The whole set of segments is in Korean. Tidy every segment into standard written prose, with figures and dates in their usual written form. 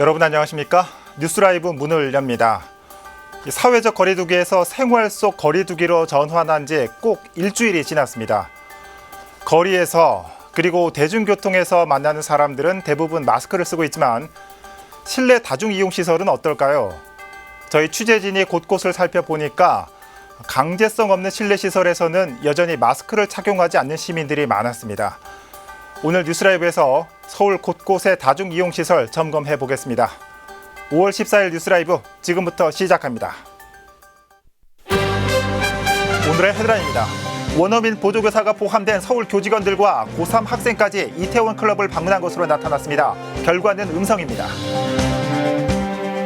여러분 안녕하십니까? 뉴스라이브 문을 엽니다. 사회적 거리두기에서 생활 속 거리두기로 전환한 지 꼭 일주일이 지났습니다. 거리에서 그리고 대중교통에서 만나는 사람들은 대부분 마스크를 쓰고 있지만 실내 다중이용시설은 어떨까요? 저희 취재진이 곳곳을 살펴보니까 강제성 없는 실내 시설에서는 여전히 마스크를 착용하지 않는 시민들이 많았습니다. 오늘 뉴스라이브에서 서울 곳곳의 다중이용시설 점검해 보겠습니다. 5월 14일 뉴스라이브 지금부터 시작합니다. 오늘의 헤드라인입니다. 원어민 보조교사가 포함된 서울 교직원들과 고3 학생까지 이태원 클럽을 방문한 것으로 나타났습니다. 결과는 음성입니다.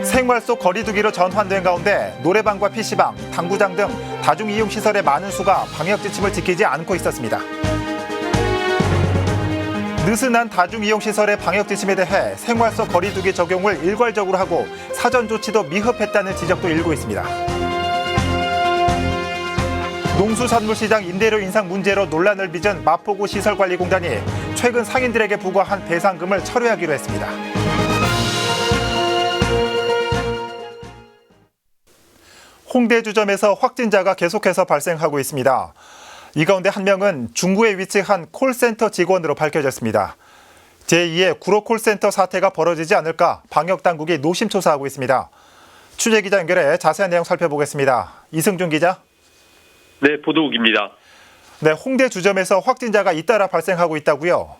생활 속 거리두기로 전환된 가운데 노래방과 PC방, 당구장 등 다중이용시설의 많은 수가 방역지침을 지키지 않고 있었습니다. 느슨한 다중이용시설의 방역지침에 대해 생활 속 거리두기 적용을 일괄적으로 하고 사전 조치도 미흡했다는 지적도 일고 있습니다. 농수산물시장 임대료 인상 문제로 논란을 빚은 마포구 시설관리공단이 최근 상인들에게 부과한 배상금을 철회하기로 했습니다. 홍대 주점에서 확진자가 계속해서 발생하고 있습니다. 이 가운데 한 명은 중구에 위치한 콜센터 직원으로 밝혀졌습니다. 제2의 구로 콜센터 사태가 벌어지지 않을까 방역당국이 노심초사하고 있습니다. 취재기자 연결해 자세한 내용 살펴보겠습니다. 이승준 기자. 네, 보도국입니다. 네, 홍대 주점에서 확진자가 잇따라 발생하고 있다고요?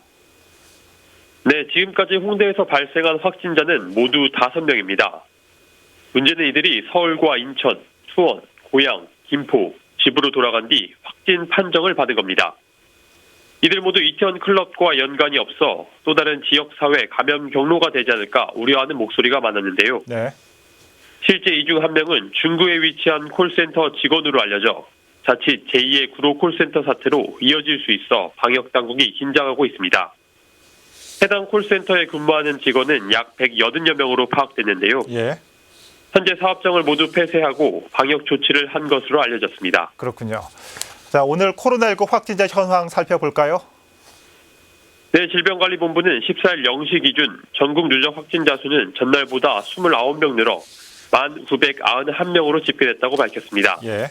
네, 지금까지 홍대에서 발생한 확진자는 모두 5명입니다. 문제는 이들이 서울과 인천, 수원, 고양, 김포, 집으로 돌아간 뒤 확진 판정을 받은 겁니다. 이들 모두 이태원 클럽과 연관이 없어 또 다른 지역사회 감염 경로가 되지 않을까 우려하는 목소리가 많았는데요. 네. 실제 이 중 한 명은 중구에 위치한 콜센터 직원으로 알려져 자칫 제2의 구로 콜센터 사태로 이어질 수 있어 방역당국이 긴장하고 있습니다. 해당 콜센터에 근무하는 직원은 약 180여 명으로 파악됐는데요. 예. 현재 사업장을 모두 폐쇄하고 방역 조치를 한 것으로 알려졌습니다. 그렇군요. 자, 오늘 코로나19 확진자 현황 살펴볼까요? 네, 질병관리본부는 14일 0시 기준 전국 누적 확진자 수는 전날보다 29명 늘어 1,991명으로 집계됐다고 밝혔습니다. 예.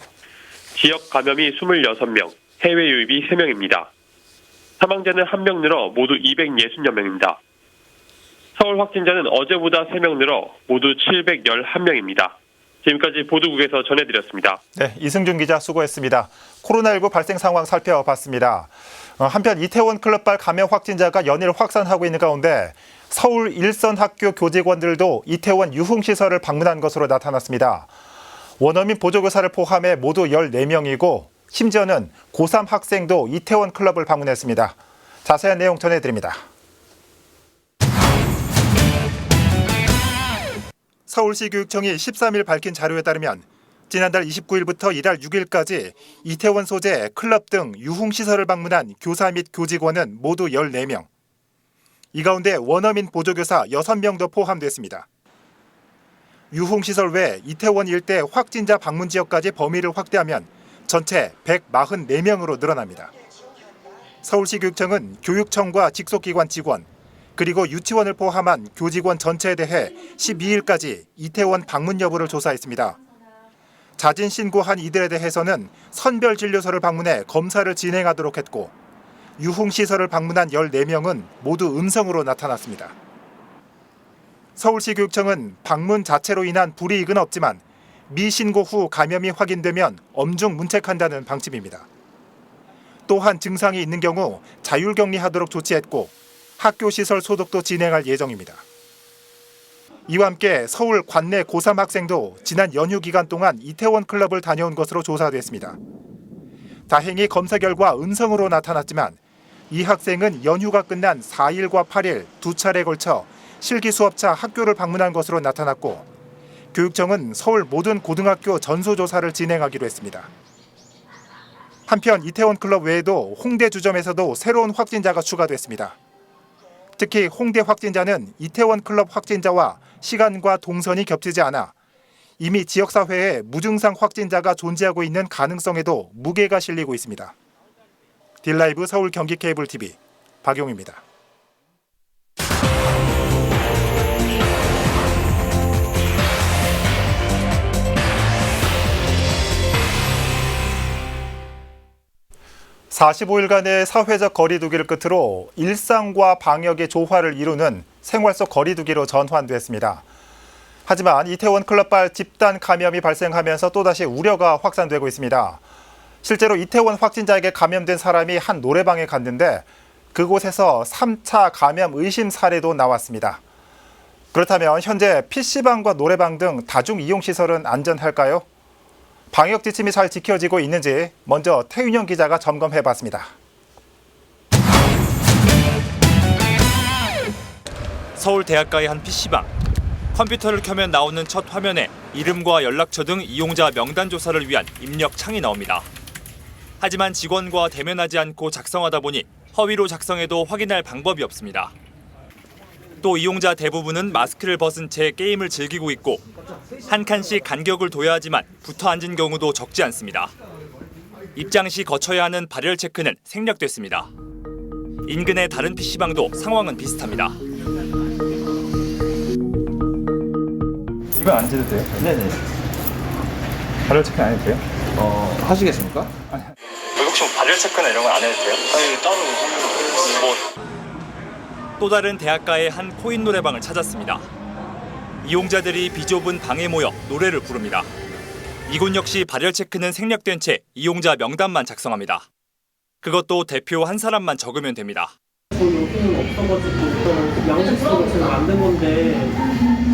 지역 감염이 26명, 해외 유입이 3명입니다. 사망자는 1명 늘어 모두 260여 명입니다. 서울 확진자는 어제보다 3명 늘어 모두 711명입니다. 지금까지 보도국에서 전해드렸습니다. 네, 이승준 기자 수고했습니다. 코로나19 발생 상황 살펴봤습니다. 한편 이태원 클럽발 감염 확진자가 연일 확산하고 있는 가운데 서울 일선 학교 교직원들도 이태원 유흥시설을 방문한 것으로 나타났습니다. 원어민 보조교사를 포함해 모두 14명이고 심지어는 고3 학생도 이태원 클럽을 방문했습니다. 자세한 내용 전해드립니다. 서울시 교육청이 13일 밝힌 자료에 따르면 지난달 29일부터 이달 6일까지 이태원 소재 클럽 등 유흥시설을 방문한 교사 및 교직원은 모두 14명. 이 가운데 원어민 보조교사 6명도 포함됐습니다. 유흥시설 외 이태원 일대 확진자 방문 지역까지 범위를 확대하면 전체 144명으로 늘어납니다. 서울시 교육청은 교육청과 직속기관 직원, 그리고 유치원을 포함한 교직원 전체에 대해 12일까지 이태원 방문 여부를 조사했습니다. 자진 신고한 이들에 대해서는 선별진료소를 방문해 검사를 진행하도록 했고 유흥시설을 방문한 14명은 모두 음성으로 나타났습니다. 서울시 교육청은 방문 자체로 인한 불이익은 없지만 미신고 후 감염이 확인되면 엄중 문책한다는 방침입니다. 또한 증상이 있는 경우 자율격리하도록 조치했고 학교 시설 소독도 진행할 예정입니다. 이와 함께 서울 관내 고3 학생도 지난 연휴 기간 동안 이태원 클럽을 다녀온 것으로 조사됐습니다. 다행히 검사 결과 음성으로 나타났지만 이 학생은 연휴가 끝난 4일과 8일 두 차례에 걸쳐 실기수업차 학교를 방문한 것으로 나타났고 교육청은 서울 모든 고등학교 전수조사를 진행하기로 했습니다. 한편 이태원 클럽 외에도 홍대 주점에서도 새로운 확진자가 추가됐습니다. 특히 홍대 확진자는 이태원 클럽 확진자와 시간과 동선이 겹치지 않아 이미 지역사회에 무증상 확진자가 존재하고 있는 가능성에도 무게가 실리고 있습니다. 딜라이브 서울 경기 케이블 TV 박용입니다. 45일간의 사회적 거리두기를 끝으로 일상과 방역의 조화를 이루는 생활 속 거리두기로 전환됐습니다. 하지만 이태원 클럽발 집단 감염이 발생하면서 또다시 우려가 확산되고 있습니다. 실제로 이태원 확진자에게 감염된 사람이 한 노래방에 갔는데 그곳에서 3차 감염 의심 사례도 나왔습니다. 그렇다면 현재 PC방과 노래방 등 다중이용시설은 안전할까요? 방역 지침이 잘 지켜지고 있는지 먼저 태윤영 기자가 점검해봤습니다. 서울 대학가의 한 PC방. 컴퓨터를 켜면 나오는 첫 화면에 이름과 연락처 등 이용자 명단 조사를 위한 입력 창이 나옵니다. 하지만 직원과 대면하지 않고 작성하다 보니 허위로 작성해도 확인할 방법이 없습니다. 또 이용자 대부분은 마스크를 벗은 채 게임을 즐기고 있고 한 칸씩 간격을 둬야 하지만 붙어 앉은 경우도 적지 않습니다. 입장 시 거쳐야 하는 발열 체크는 생략됐습니다. 인근의 다른 PC방도 상황은 비슷합니다. 이건 안 해도 돼요? 네네. 발열 체크 안 해도 돼요? 하시겠습니까? 혹시 발열 체크나 이런 건 안 해도 돼요? 아니, 따로. 또 다른 대학가의 한 코인 노래방을 찾았습니다. 이용자들이 비좁은 방에 모여 노래를 부릅니다. 이곳 역시 발열 체크는 생략된 채 이용자 명단만 작성합니다. 그것도 대표 한 사람만 적으면 됩니다. 여기는 없어가지고 양식으로 제가 만든 건데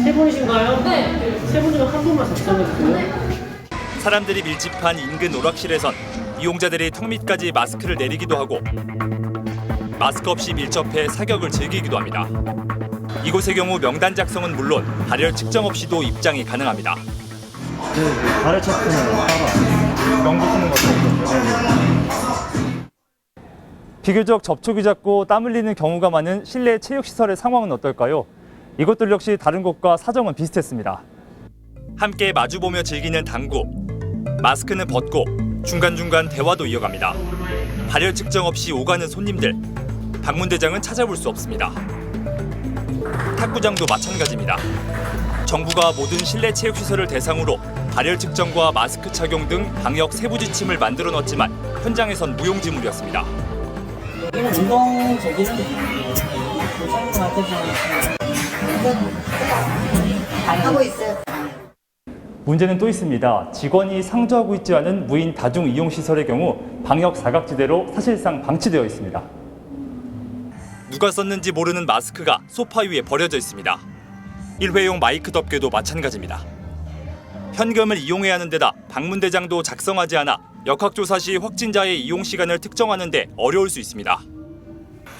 세 분이신가요? 네. 세 분이면 한 분만 작성해주세요. 사람들이 밀집한 인근 오락실에선 이용자들이 턱 밑까지 마스크를 내리기도 하고 마스크 없이 밀접해 사격을 즐기기도 합니다. 이곳의 경우 명단 작성은 물론 발열 측정 없이도 입장이 가능합니다. 발열 체크는 따로 명부 쓰는 것도 비교적 접촉이 잦고 땀 흘리는 경우가 많은 실내 체육시설의 상황은 어떨까요? 이것들 역시 다른 곳과 사정은 비슷했습니다. 함께 마주보며 즐기는 당구. 마스크는 벗고 중간중간 대화도 이어갑니다. 발열 측정 없이 오가는 손님들. 방문대장은 찾아볼 수 없습니다. 탁구장도 마찬가지입니다. 정부가 모든 실내 체육시설을 대상으로 발열 측정과 마스크 착용 등 방역 세부 지침을 만들어 놨지만 현장에선 무용지물이었습니다. 여기는 운동적이는 괜찮은 것 같아서 하고 있어요. 문제는 또 있습니다. 직원이 상주하고 있지 않은 무인 다중이용시설의 경우 방역 사각지대로 사실상 방치되어 있습니다. 누가 썼는지 모르는 마스크가 소파 위에 버려져 있습니다. 일회용 마이크 덮개도 마찬가지입니다. 현금을 이용해야 하는 데다 방문대장도 작성하지 않아 역학조사 시 확진자의 이용 시간을 특정하는 데 어려울 수 있습니다.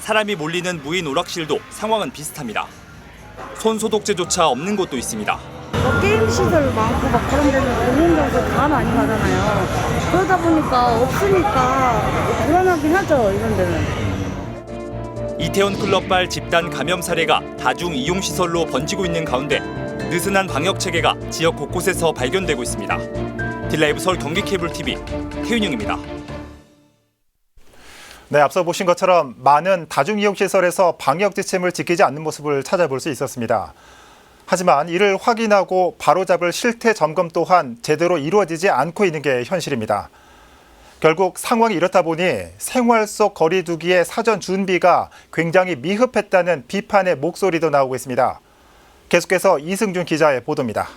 사람이 몰리는 무인 오락실도 상황은 비슷합니다. 손소독제조차 없는 곳도 있습니다. 게임 시설 많고 막 그런 데는 공공장소 다 많이 가잖아요. 그러다 보니까 없으니까 불안하긴 하죠, 이런 데는. 이태원 클럽발 집단 감염 사례가 다중 이용 시설로 번지고 있는 가운데 느슨한 방역 체계가 지역 곳곳에서 발견되고 있습니다. 딜라이브 서울 경기 케이블 TV 태윤영입니다. 네, 앞서 보신 것처럼 많은 다중이용시설에서 방역 지침을 지키지 않는 모습을 찾아볼 수 있었습니다. 하지만 이를 확인하고 바로잡을 실태 점검 또한 제대로 이루어지지 않고 있는 게 현실입니다. 결국 상황이 이렇다 보니 생활 속 거리두기의 사전 준비가 굉장히 미흡했다는 비판의 목소리도 나오고 있습니다. 계속해서 이승준 기자의 보도입니다.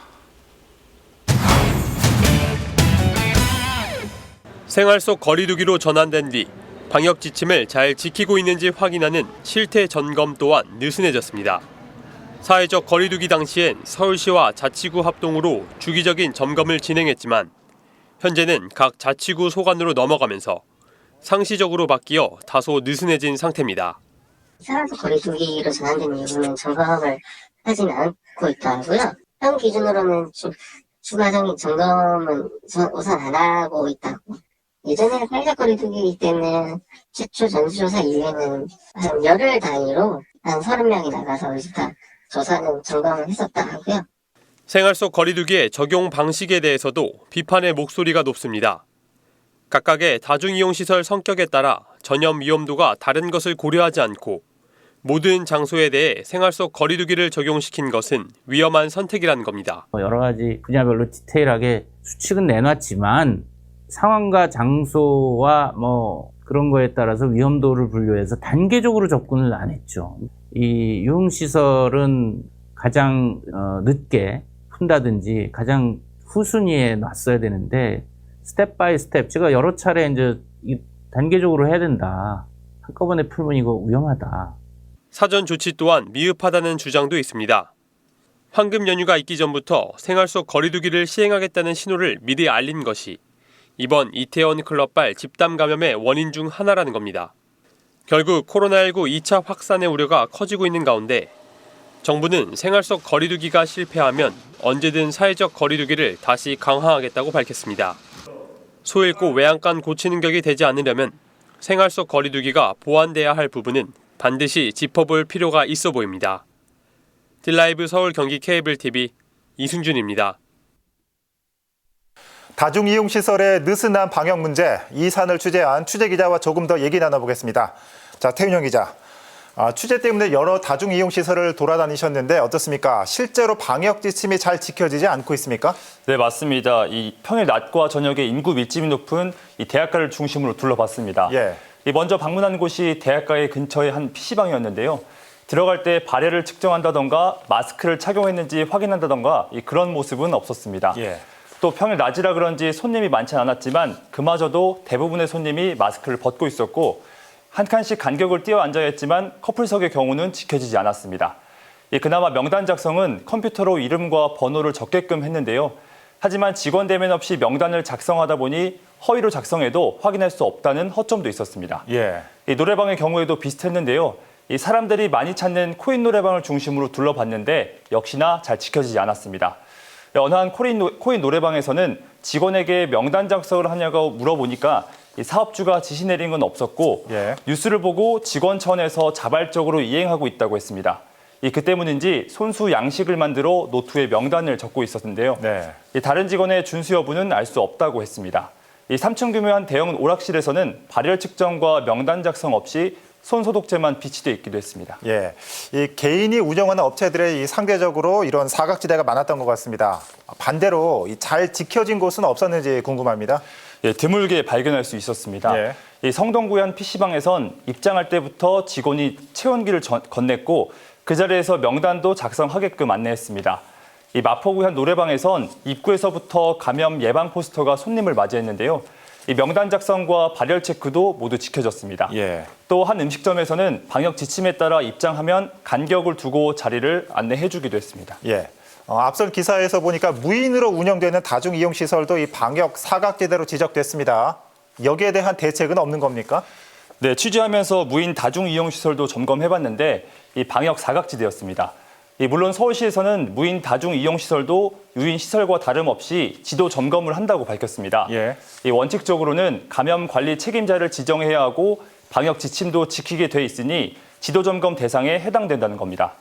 생활 속 거리두기로 전환된 뒤 방역 지침을 잘 지키고 있는지 확인하는 실태 점검 또한 느슨해졌습니다. 사회적 거리두기 당시엔 서울시와 자치구 합동으로 주기적인 점검을 진행했지만 현재는 각 자치구 소관으로 넘어가면서 상시적으로 바뀌어 다소 느슨해진 상태입니다. 생활속 거리두기로 전환된 이후는 점검을 하지는 않고 있다고요. 현 기준으로는 추가적인 점검은 우선 안 하고 있다고. 예전에 사회적 거리두기 때는 최초 전수조사 이후에는 한 열흘 단위로 한 30명이 나가서 다 조사는 점검을 했었다 하고요. 생활 속 거리두기의 적용 방식에 대해서도 비판의 목소리가 높습니다. 각각의 다중이용시설 성격에 따라 전염 위험도가 다른 것을 고려하지 않고 모든 장소에 대해 생활 속 거리두기를 적용시킨 것은 위험한 선택이라는 겁니다. 여러 가지 분야별로 디테일하게 수칙은 내놨지만 상황과 장소와 그런 거에 따라서 위험도를 분류해서 단계적으로 접근을 안 했죠. 이 유흥시설은 가장 늦게 푼다든지 가장 후순위에 놨어야 되는데 스텝 바이 스텝 제가 여러 차례 이제 단계적으로 해야 된다. 한꺼번에 풀면 이거 위험하다. 사전 조치 또한 미흡하다는 주장도 있습니다. 황금 연휴가 있기 전부터 생활 속 거리두기를 시행하겠다는 신호를 미리 알린 것이 이번 이태원 클럽발 집단 감염의 원인 중 하나라는 겁니다. 결국 코로나19 2차 확산의 우려가 커지고 있는 가운데 정부는 생활 속 거리두기가 실패하면 언제든 사회적 거리두기를 다시 강화하겠다고 밝혔습니다. 소 잃고 외양간 고치는 격이 되지 않으려면 생활 속 거리두기가 보완돼야 할 부분은 반드시 짚어볼 필요가 있어 보입니다. 딜라이브 서울 경기 케이블 TV 이승준입니다. 다중이용시설의 느슨한 방역 문제, 이 사안을 취재한 취재기자와 조금 더 얘기 나눠보겠습니다. 자, 태윤형 기자. 취재 때문에 여러 다중이용시설을 돌아다니셨는데 어떻습니까? 실제로 방역 지침이 잘 지켜지지 않고 있습니까? 네, 맞습니다. 이 평일 낮과 저녁에 인구 밀집이 높은 이 대학가를 중심으로 둘러봤습니다. 예. 먼저 방문한 곳이 대학가의 근처의 한 PC방이었는데요. 들어갈 때 발열을 측정한다던가 마스크를 착용했는지 확인한다던가 그런 모습은 없었습니다. 예. 또 평일 낮이라 그런지 손님이 많지 않았지만 그마저도 대부분의 손님이 마스크를 벗고 있었고 한 칸씩 간격을 띄어 앉아야 했지만 커플석의 경우는 지켜지지 않았습니다. 그나마 명단 작성은 컴퓨터로 이름과 번호를 적게끔 했는데요. 하지만 직원 대면 없이 명단을 작성하다 보니 허위로 작성해도 확인할 수 없다는 허점도 있었습니다. 예. 노래방의 경우에도 비슷했는데요. 사람들이 많이 찾는 코인 노래방을 중심으로 둘러봤는데 역시나 잘 지켜지지 않았습니다. 어느 한 코인 노래방에서는 직원에게 명단 작성을 하냐고 물어보니까 사업주가 지시 내린 건 없었고 예. 뉴스를 보고 직원 차원에서 자발적으로 이행하고 있다고 했습니다. 그 때문인지 손수 양식을 만들어 노트에 명단을 적고 있었는데요. 네. 다른 직원의 준수 여부는 알 수 없다고 했습니다. 3층 규모의 한 대형 오락실에서는 발열 측정과 명단 작성 없이 손 소독제만 비치돼 있기도 했습니다. 예, 이 개인이 운영하는 업체들의 상대적으로 이런 사각지대가 많았던 것 같습니다. 반대로 잘 지켜진 곳은 없었는지 궁금합니다. 드물게 발견할 수 있었습니다. 예. 성동구의 한 PC방에선 입장할 때부터 직원이 체온기를 건넸고 그 자리에서 명단도 작성하게끔 안내했습니다. 마포구의 한 노래방에선 입구에서부터 감염 예방 포스터가 손님을 맞이했는데요. 명단 작성과 발열 체크도 모두 지켜졌습니다. 예. 또 한 음식점에서는 방역 지침에 따라 입장하면 간격을 두고 자리를 안내해주기도 했습니다. 예. 앞선 기사에서 보니까 무인으로 운영되는 다중이용시설도 이 방역 사각지대로 지적됐습니다. 여기에 대한 대책은 없는 겁니까? 네, 취재하면서 무인 다중이용시설도 점검해봤는데 이 방역 사각지대였습니다. 물론 서울시에서는 무인 다중이용시설도 유인시설과 다름없이 지도 점검을 한다고 밝혔습니다. 예. 원칙적으로는 감염 관리 책임자를 지정해야 하고 방역 지침도 지키게 돼 있으니 지도 점검 대상에 해당된다는 겁니다.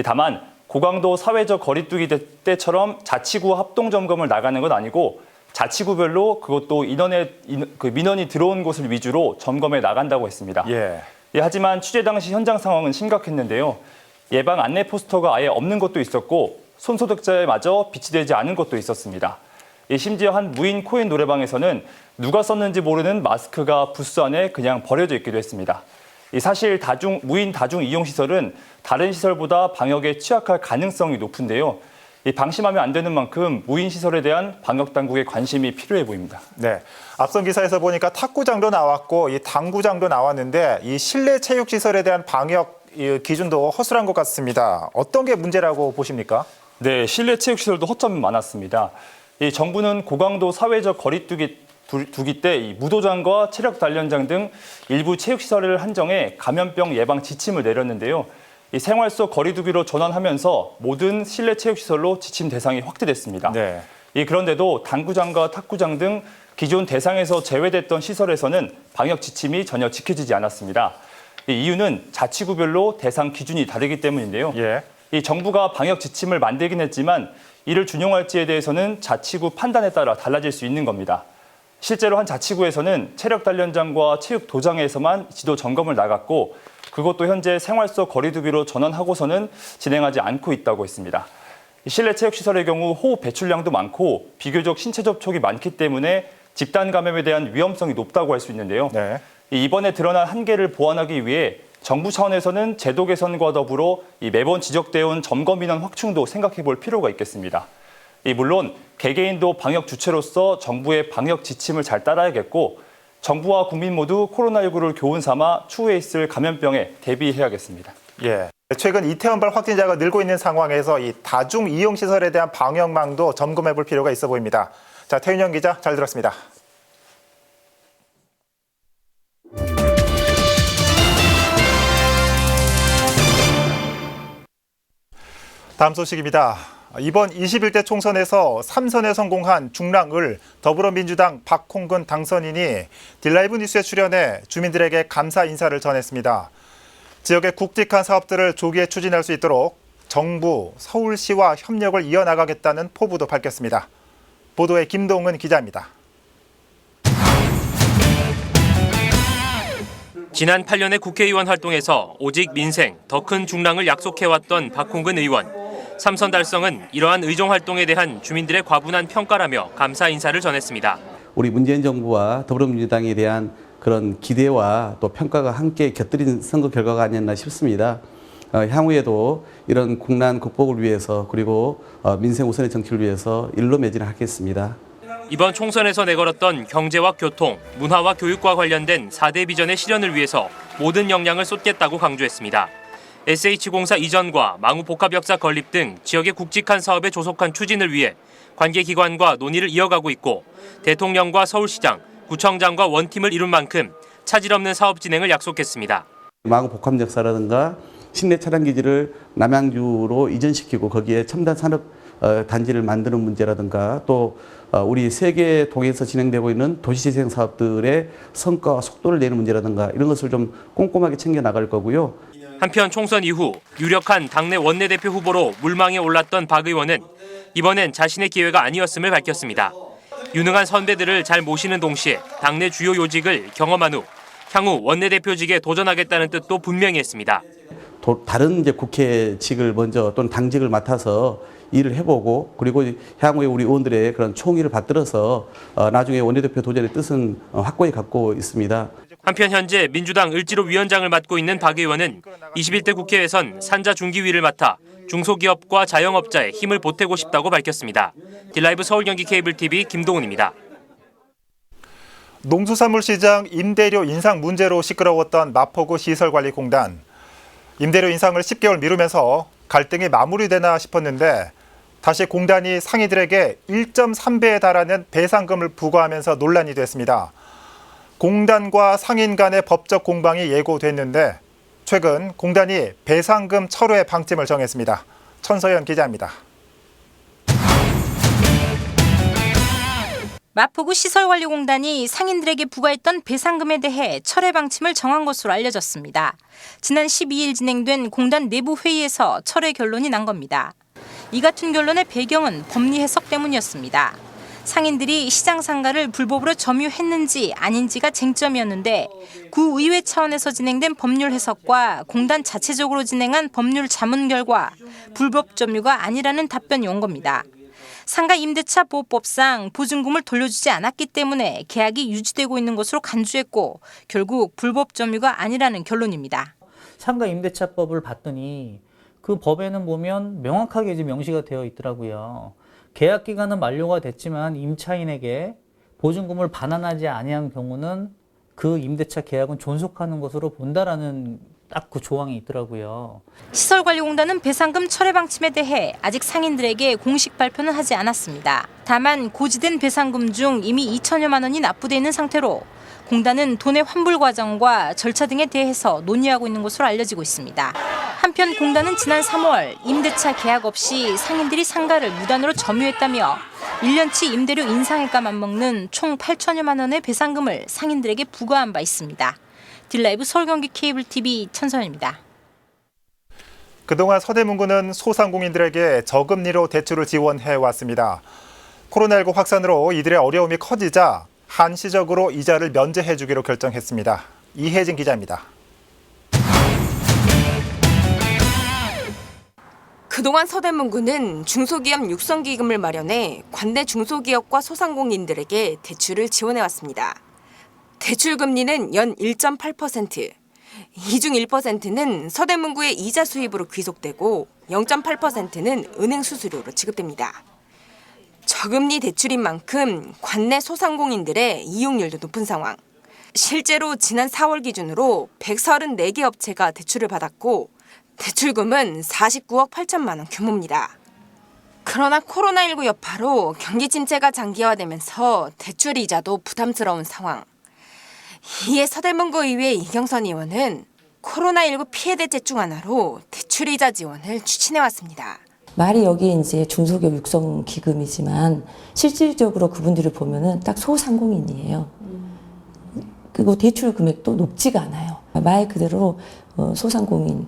다만 고강도 사회적 거리두기 때처럼 자치구 합동 점검을 나가는 건 아니고 자치구별로 그것도 민원이 들어온 곳을 위주로 점검해 나간다고 했습니다. 예. 하지만 취재 당시 현장 상황은 심각했는데요. 예방 안내 포스터가 아예 없는 곳도 있었고 손소독제마저 비치되지 않은 곳도 있었습니다. 심지어 한 무인 코인 노래방에서는 누가 썼는지 모르는 마스크가 부스 안에 그냥 버려져 있기도 했습니다. 사실 무인 다중 이용시설은 다른 시설보다 방역에 취약할 가능성이 높은데요. 방심하면 안 되는 만큼 무인 시설에 대한 방역 당국의 관심이 필요해 보입니다. 네, 앞선 기사에서 보니까 탁구장도 나왔고 이 당구장도 나왔는데 이 실내 체육 시설에 대한 방역 기준도 허술한 것 같습니다. 어떤 게 문제라고 보십니까? 네, 실내 체육 시설도 허점이 많았습니다. 정부는 고강도 사회적 거리두기 때 이 무도장과 체력 단련장 등 일부 체육 시설을 한정해 감염병 예방 지침을 내렸는데요. 생활 속 거리두기로 전환하면서 모든 실내 체육 시설로 지침 대상이 확대됐습니다. 네. 그런데도 당구장과 탁구장 등 기존 대상에서 제외됐던 시설에서는 방역 지침이 전혀 지켜지지 않았습니다. 이유는 자치구별로 대상 기준이 다르기 때문인데요. 예. 정부가 방역 지침을 만들긴 했지만 이를 준용할지에 대해서는 자치구 판단에 따라 달라질 수 있는 겁니다. 실제로 한 자치구에서는 체력 단련장과 체육 도장에서만 지도 점검을 나갔고 그것도 현재 생활 속 거리두기로 전환하고서는 진행하지 않고 있다고 했습니다. 실내 체육시설의 경우 호흡 배출량도 많고 비교적 신체 접촉이 많기 때문에 집단 감염에 대한 위험성이 높다고 할 수 있는데요. 네. 이번에 드러난 한계를 보완하기 위해 정부 차원에서는 제도 개선과 더불어 매번 지적되어 온 점검 인원 확충도 생각해 볼 필요가 있겠습니다. 물론 개개인도 방역 주체로서 정부의 방역 지침을 잘 따라야겠고 정부와 국민 모두 코로나19를 교훈 삼아 추후에 있을 감염병에 대비해야겠습니다. 예. 최근 이태원발 확진자가 늘고 있는 상황에서 이 다중 이용 시설에 대한 방역망도 점검해 볼 필요가 있어 보입니다. 자, 태윤영 기자 잘 들었습니다. 다음 소식입니다. 이번 21대 총선에서 3선에 성공한 중랑을 더불어민주당 박홍근 당선인이 딜라이브 뉴스에 출연해 주민들에게 감사 인사를 전했습니다. 지역의 굵직한 사업들을 조기에 추진할 수 있도록 정부, 서울시와 협력을 이어나가겠다는 포부도 밝혔습니다. 보도에 김동은 기자입니다. 지난 8년의 국회의원 활동에서 오직 민생, 더 큰 중랑을 약속해왔던 박홍근 의원. 3선 달성은 이러한 의정 활동에 대한 주민들의 과분한 평가라며 감사 인사를 전했습니다. 우리 문재인 정부와 더불어민주당에 대한 그런 기대와 또 평가가 함께 곁들인 선거 결과가 아니었나 싶습니다. 향후에도 이런 국난 극복을 위해서 그리고 민생 우선의 정치를 위해서 일로 매진하겠습니다. 이번 총선에서 내걸었던 경제와 교통, 문화와 교육과 관련된 4대 비전의 실현을 위해서 모든 역량을 쏟겠다고 강조했습니다. SH공사 이전과 망우복합역사 건립 등 지역의 굵직한 사업의 조속한 추진을 위해 관계기관과 논의를 이어가고 있고 대통령과 서울시장, 구청장과 원팀을 이룬 만큼 차질 없는 사업 진행을 약속했습니다. 망우복합역사라든가 신내 차량기지를 남양주로 이전시키고 거기에 첨단 산업 단지를 만드는 문제라든가 또 우리 세계 통해서 진행되고 있는 도시재생 사업들의 성과와 속도를 내는 문제라든가 이런 것을 좀 꼼꼼하게 챙겨 나갈 거고요. 한편 총선 이후 유력한 당내 원내대표 후보로 물망에 올랐던 박 의원은 이번엔 자신의 기회가 아니었음을 밝혔습니다. 유능한 선배들을 잘 모시는 동시에 당내 주요 요직을 경험한 후 향후 원내대표직에 도전하겠다는 뜻도 분명히 했습니다. 다른 이제 국회직을 먼저 또는 당직을 맡아서 일을 해보고 그리고 향후에 우리 의원들의 그런 총의를 받들어서 나중에 원내대표 도전의 뜻은 확고히 갖고 있습니다. 한편 현재 민주당 을지로 위원장을 맡고 있는 박 의원은 21대 국회에선 산자중기위를 맡아 중소기업과 자영업자에 힘을 보태고 싶다고 밝혔습니다. 딜라이브 서울경기 케이블TV 김동훈입니다. 농수산물시장 임대료 인상 문제로 시끄러웠던 마포구 시설관리공단. 임대료 인상을 10개월 미루면서 갈등이 마무리되나 싶었는데 다시 공단이 상인들에게 1.3배에 달하는 배상금을 부과하면서 논란이 됐습니다. 공단과 상인 간의 법적 공방이 예고됐는데 최근 공단이 배상금 철회 방침을 정했습니다. 천서연 기자입니다. 마포구 시설관리공단이 상인들에게 부과했던 배상금에 대해 철회 방침을 정한 것으로 알려졌습니다. 지난 12일 진행된 공단 내부 회의에서 철회 결론이 난 겁니다. 이 같은 결론의 배경은 법리 해석 때문이었습니다. 상인들이 시장 상가를 불법으로 점유했는지 아닌지가 쟁점이었는데 구의회 차원에서 진행된 법률 해석과 공단 자체적으로 진행한 법률 자문 결과 불법 점유가 아니라는 답변이 온 겁니다. 상가 임대차 보호법상 보증금을 돌려주지 않았기 때문에 계약이 유지되고 있는 것으로 간주했고 결국 불법 점유가 아니라는 결론입니다. 상가 임대차법을 봤더니 그 법에는 보면 명확하게 이제 명시가 되어 있더라고요. 계약 기간은 만료가 됐지만 임차인에게 보증금을 반환하지 아니한 경우는 그 임대차 계약은 존속하는 것으로 본다라는 딱 그 조항이 있더라고요. 시설관리공단은 배상금 철회 방침에 대해 아직 상인들에게 공식 발표는 하지 않았습니다. 다만 고지된 배상금 중 이미 2천여만 원이 납부돼 있는 상태로 공단은 돈의 환불 과정과 절차 등에 대해서 논의하고 있는 것으로 알려지고 있습니다. 한편 공단은 지난 3월 임대차 계약 없이 상인들이 상가를 무단으로 점유했다며 1년치 임대료 인상액과 맞먹는 총 8천여만 원의 배상금을 상인들에게 부과한 바 있습니다. 딜라이브 서울경기 케이블TV 천선입니다. 그동안 서대문구는 소상공인들에게 저금리로 대출을 지원해왔습니다. 코로나19 확산으로 이들의 어려움이 커지자 한시적으로 이자를 면제해주기로 결정했습니다. 이혜진 기자입니다. 그동안 서대문구는 중소기업 육성기금을 마련해 관내 중소기업과 소상공인들에게 대출을 지원해왔습니다. 대출 금리는 연 1.8%, 이 중 1%는 서대문구의 이자 수입으로 귀속되고 0.8%는 은행 수수료로 지급됩니다. 저금리 대출인 만큼 관내 소상공인들의 이용률도 높은 상황. 실제로 지난 4월 기준으로 134개 업체가 대출을 받았고 대출금은 49억 8천만 원 규모입니다. 그러나 코로나19 여파로 경기 침체가 장기화되면서 대출 이자도 부담스러운 상황. 이에 서대문구 의회 이경선 의원은 코로나19 피해 대책 중 하나로 대출 이자 지원을 추진해왔습니다. 말이 여기 이제 중소기업 육성 기금이지만 실질적으로 그분들을 보면은 딱 소상공인이에요. 그리고 대출 금액도 높지가 않아요. 말 그대로 소상공인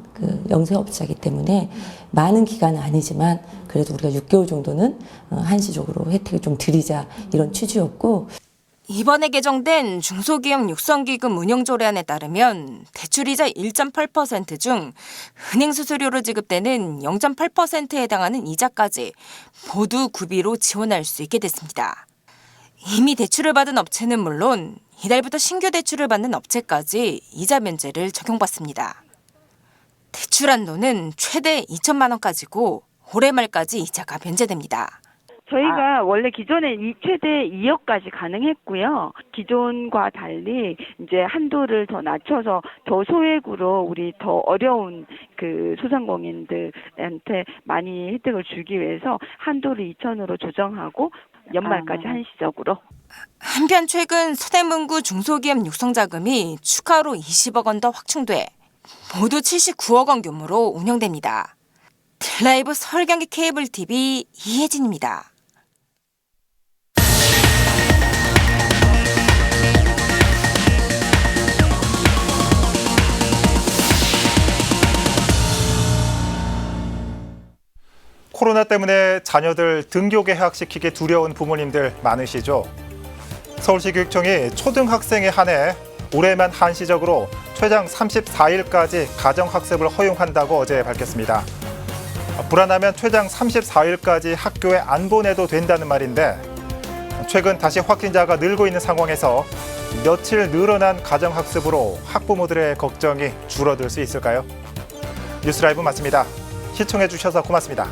영세업자이기 때문에 많은 기간은 아니지만 그래도 우리가 6개월 정도는 한시적으로 혜택을 좀 드리자 이런 취지였고. 이번에 개정된 중소기업 육성기금 운영조례안에 따르면 대출이자 1.8% 중 은행 수수료로 지급되는 0.8%에 해당하는 이자까지 모두 구비로 지원할 수 있게 됐습니다. 이미 대출을 받은 업체는 물론 이달부터 신규 대출을 받는 업체까지 이자 면제를 적용받습니다. 대출 한도는 최대 2천만 원까지고 올해 말까지 이자가 면제됩니다. 저희가 원래 기존에 최대 2억까지 가능했고요. 기존과 달리 이제 한도를 더 낮춰서 더 소액으로 우리 더 어려운 소상공인들한테 많이 혜택을 주기 위해서 한도를 2천으로 조정하고 연말까지 한시적으로. 한편 최근 서대문구 중소기업 육성자금이 추가로 20억 원 더 확충돼 모두 79억 원 규모로 운영됩니다. 라이브 서울 경기 케이블 TV 이혜진입니다. 코로나 때문에 자녀들 등교 개학시키기 두려운 부모님들 많으시죠? 서울시교육청이 초등학생에 한해 올해만 한시적으로 최장 34일까지 가정학습을 허용한다고 어제 밝혔습니다. 불안하면 최장 34일까지 학교에 안 보내도 된다는 말인데 최근 다시 확진자가 늘고 있는 상황에서 며칠 늘어난 가정학습으로 학부모들의 걱정이 줄어들 수 있을까요? 뉴스라이브 마칩니다. 시청해주셔서 고맙습니다.